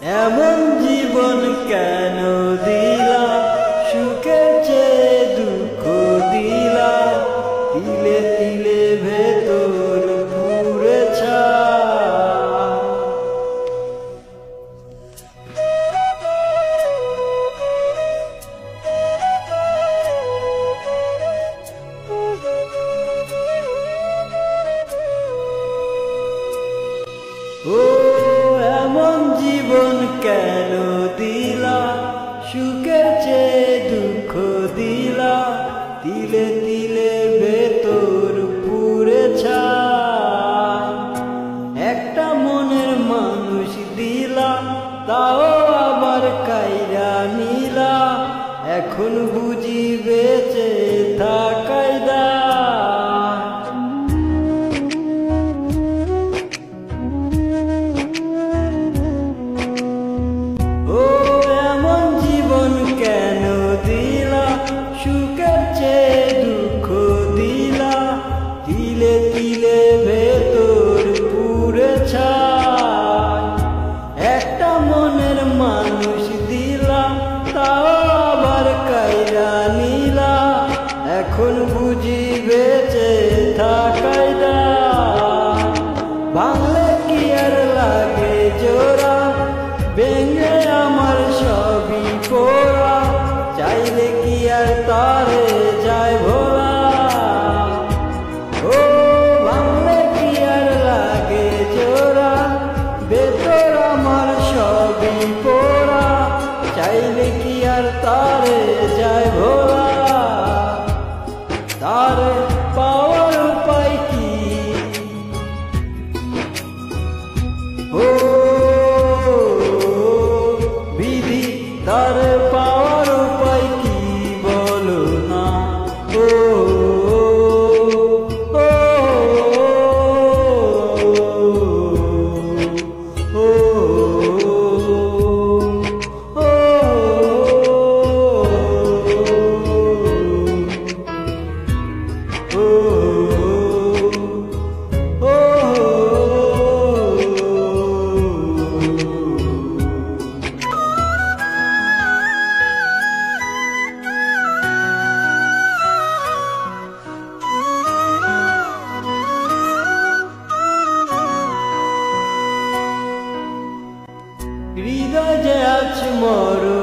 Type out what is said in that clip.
এমন জীবন কেন দিলা, সুখের চেয়ে দুঃখ দিলা, তিলে তিলে ভেতর পুরে ছাই। ও এমন জীবন কেন দিলা, সুখের চেয়ে দুঃখ দিলা, তিলে তিলে ভেতর পুরে ছাই। একটা মনের মানুষ দিলা, তাও আবার কাইরা নিলা, এখন বুঝি বেঁচে থাকাই দায়। সুখের চেয়ে দুঃখ দিলা, তিলে তিলে ভেতর পুরে ছাই। একটা মনের মানুষ দিলা, তাও আবার কাইরা নিলা, এখন বুঝি বেঁচে থাকাই দায়। ভাঙলে কি আর লাগে জোড়া, ভেঙে আমার সবই পোড়া, চাইলে কি আর তারে যায় ভোলা। ও ভাঙলে কি আর লাগে জোড়া, ভেতর আমার সবই পোড়া, চাইলে কি আর তারে যায় ভোলা। তারে পাওয়ার উপায় কি? ও বিধি, তারে পাওয়ার উপায় কি বলো না। ও হৃদয় যে আজ মরু